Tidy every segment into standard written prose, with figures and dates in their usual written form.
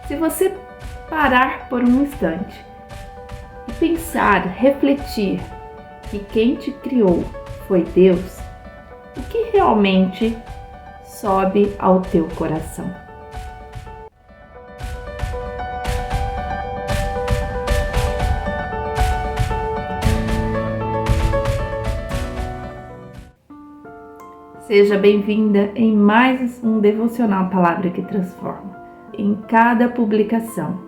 Se você parar por um instante e pensar, refletir que quem te criou foi Deus, o que realmente sobe ao teu coração? Seja bem-vinda em mais um Devocional Palavra que Transforma. Em cada publicação,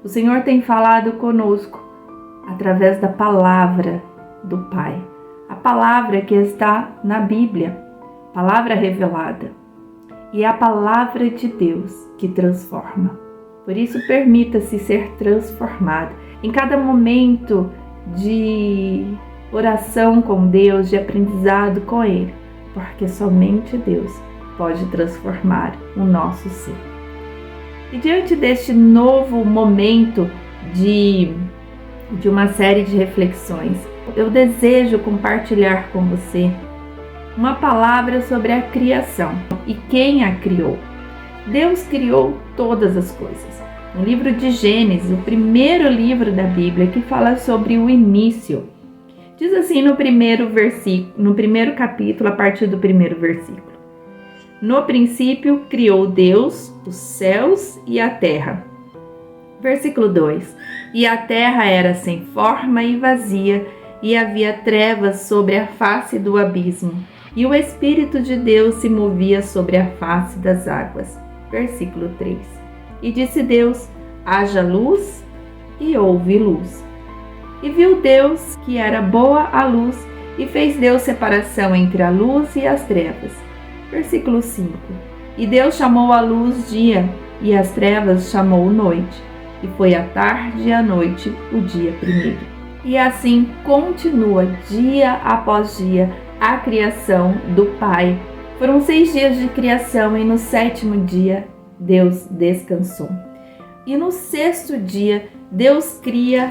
o Senhor tem falado conosco através da palavra do Pai. A palavra que está na Bíblia, palavra revelada. E é a palavra de Deus que transforma. Por isso, permita-se ser transformado. Em cada momento de oração com Deus, de aprendizado com Ele. Porque somente Deus pode transformar o nosso ser. E diante deste novo momento de uma série de reflexões, eu desejo compartilhar com você uma palavra sobre a criação e quem a criou. Deus criou todas as coisas. No livro de Gênesis, o primeiro livro da Bíblia que fala sobre o início, diz assim no primeiro capítulo, a partir do primeiro versículo. No princípio criou Deus os céus e a terra. Versículo 2. E a terra era sem forma e vazia, e havia trevas sobre a face do abismo, e o Espírito de Deus se movia sobre a face das águas. Versículo 3. E disse Deus: haja luz, e houve luz. E viu Deus que era boa a luz, e fez Deus separação entre a luz e as trevas. Versículo 5. E Deus chamou a luz dia, e as trevas chamou noite. E foi a tarde e a noite o dia primeiro. E assim continua dia após dia a criação do Pai. Foram 6 dias de criação, e no 7º dia Deus descansou. E no 6º dia Deus cria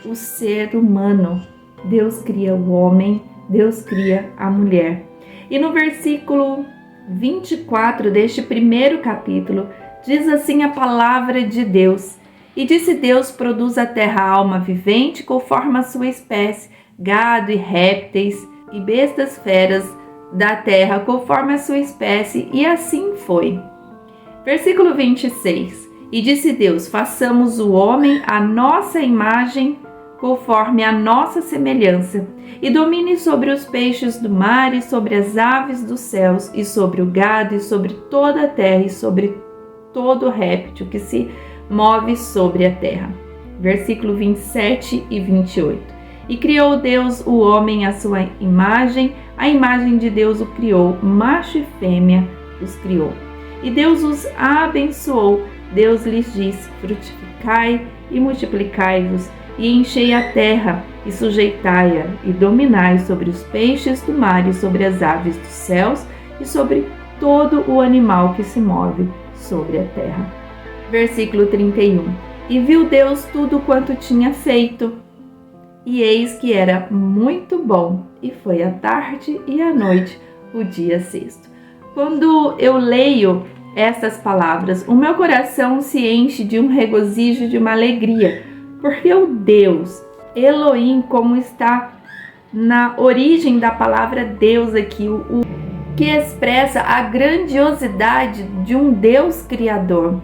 o ser humano, Deus cria o homem, Deus cria a mulher. E no versículo 24 deste primeiro capítulo, diz assim a palavra de Deus: E disse Deus: produz a terra alma vivente conforme a sua espécie, gado e répteis e bestas feras da terra conforme a sua espécie, e assim foi. Versículo 26. E disse Deus: façamos o homem à nossa imagem, conforme a nossa semelhança, e domine sobre os peixes do mar, e sobre as aves dos céus, e sobre o gado, e sobre toda a terra, e sobre todo réptil que se move sobre a terra. Versículo 27 e 28. E criou Deus o homem à sua imagem, a imagem de Deus o criou, macho e fêmea os criou. E Deus os abençoou, Deus lhes disse: frutificai e multiplicai-vos, e enchei a terra, e sujeitai-a, e dominai sobre os peixes do mar, e sobre as aves dos céus, e sobre todo o animal que se move sobre a terra. Versículo 31. E viu Deus tudo quanto tinha feito, e eis que era muito bom, e foi a tarde e a noite, o dia 6º. Quando eu leio estas palavras, o meu coração se enche de um regozijo, de uma alegria, porque o Deus, Elohim, como está na origem da palavra Deus aqui, o que expressa a grandiosidade de um Deus criador,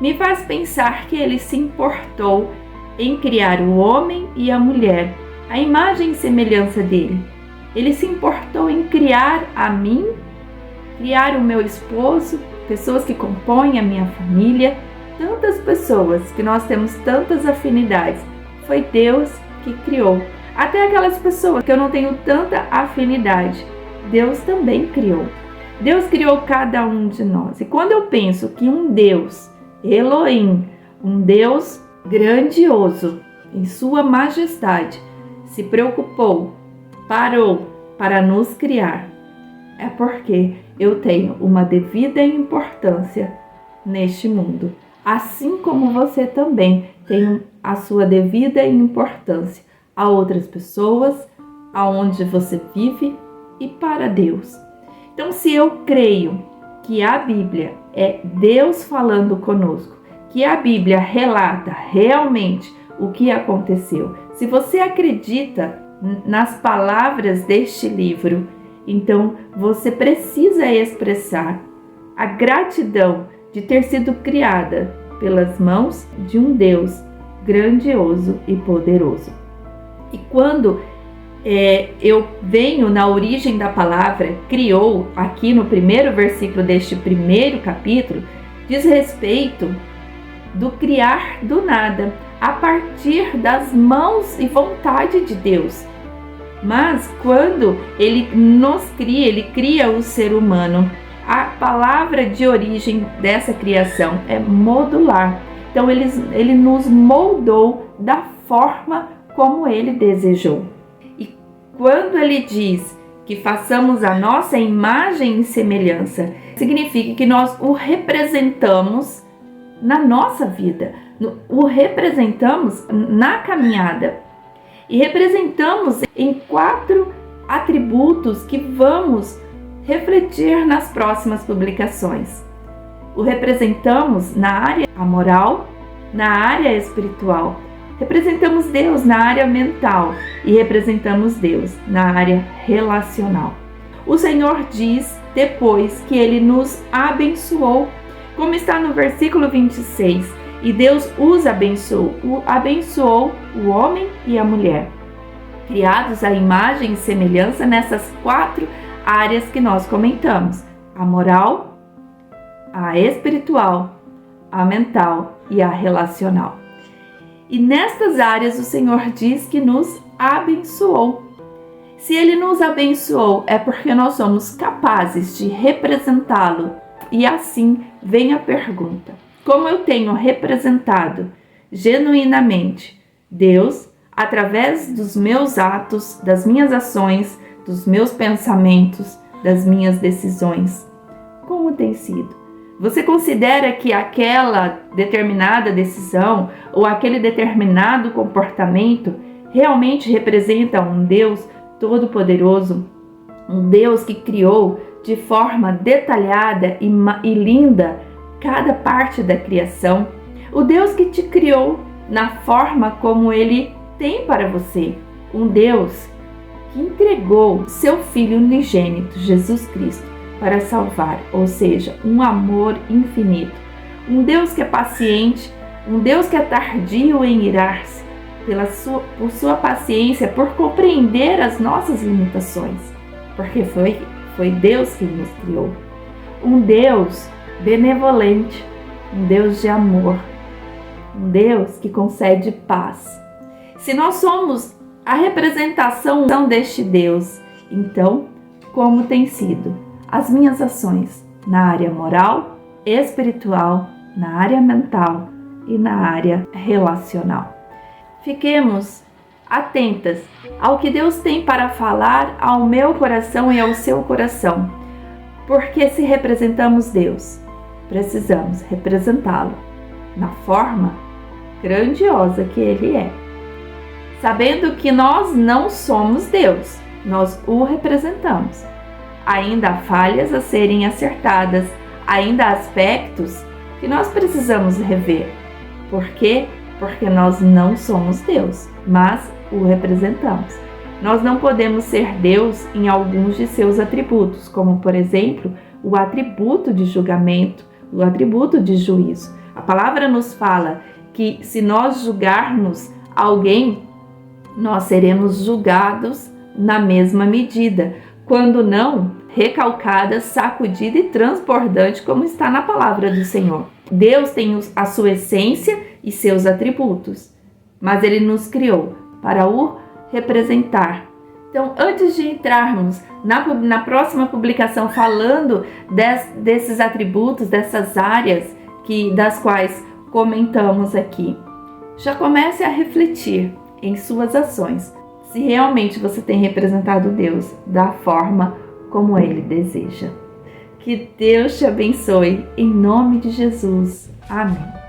me faz pensar que Ele se importou em criar o homem e a mulher, a imagem e semelhança dele. Ele se importou em criar a mim, criar o meu esposo, pessoas que compõem a minha família, tantas pessoas que nós temos tantas afinidades. Foi Deus que criou. Até aquelas pessoas que eu não tenho tanta afinidade, Deus também criou. Deus criou cada um de nós. E quando eu penso que um Deus, Elohim, um Deus grandioso, em sua majestade, se preocupou, parou para nos criar, é porque eu tenho uma devida importância neste mundo. Assim como você também tem a sua devida importância a outras pessoas, aonde você vive e para Deus. Então, se eu creio que a Bíblia é Deus falando conosco, que a Bíblia relata realmente o que aconteceu, se você acredita nas palavras deste livro, então você precisa expressar a gratidão de ter sido criada pelas mãos de um Deus grandioso e poderoso. E quando eu venho na origem da palavra, criou, aqui no primeiro versículo deste primeiro capítulo, diz respeito do criar do nada, a partir das mãos e vontade de Deus. Mas quando Ele nos cria, Ele cria o ser humano, a palavra de origem dessa criação é modular. Então Ele nos moldou da forma como Ele desejou. E quando Ele diz que façamos a nossa imagem e semelhança, significa que nós o representamos na nossa vida, o representamos na caminhada e representamos em 4 atributos que vamos refletir nas próximas publicações. O representamos na área moral, na área espiritual, representamos Deus na área mental e representamos Deus na área relacional. O Senhor diz depois que Ele nos abençoou, como está no versículo 26, e Deus os abençoou o homem e a mulher, criados à imagem e semelhança nessas 4 áreas que nós comentamos: a moral, a espiritual, a mental e a relacional. E nestas áreas o Senhor diz que nos abençoou. Se Ele nos abençoou, é porque nós somos capazes de representá-lo. E assim vem a pergunta: como eu tenho representado genuinamente Deus através dos meus atos, das minhas ações, dos meus pensamentos, das minhas decisões? Como tem sido? Você considera que aquela determinada decisão ou aquele determinado comportamento realmente representa um Deus todo-poderoso, um Deus que criou de forma detalhada e linda cada parte da criação, o Deus que te criou na forma como Ele tem para você, um Deus que entregou seu Filho unigênito, Jesus Cristo, para salvar, ou seja, um amor infinito, um Deus que é paciente, um Deus que é tardio em irar-se, por sua paciência, por compreender as nossas limitações, porque foi Deus quem nos criou. Um Deus benevolente, um Deus de amor, um Deus que concede paz. Se nós somos a representação deste Deus, então, como tem sido as minhas ações na área moral, espiritual, na área mental e na área relacional? Fiquemos atentas ao que Deus tem para falar ao meu coração e ao seu coração, porque se representamos Deus, precisamos representá-lo na forma grandiosa que Ele é, sabendo que nós não somos Deus, nós o representamos. Ainda há falhas a serem acertadas, ainda há aspectos que nós precisamos rever. Por quê? Porque nós não somos Deus, mas o representamos. Nós não podemos ser Deus em alguns de seus atributos, como, por exemplo, o atributo de julgamento, o atributo de juízo. A palavra nos fala que se nós julgarmos alguém, nós seremos julgados na mesma medida, quando não recalcada, sacudida e transbordante, como está na palavra do Senhor. Deus tem a sua essência e seus atributos, mas Ele nos criou para o representar. Então, antes de entrarmos na próxima publicação falando desses atributos, dessas áreas das quais comentamos aqui, já comece a refletir em suas ações, se realmente você tem representado Deus da forma como Ele deseja. Que Deus te abençoe, em nome de Jesus. Amém.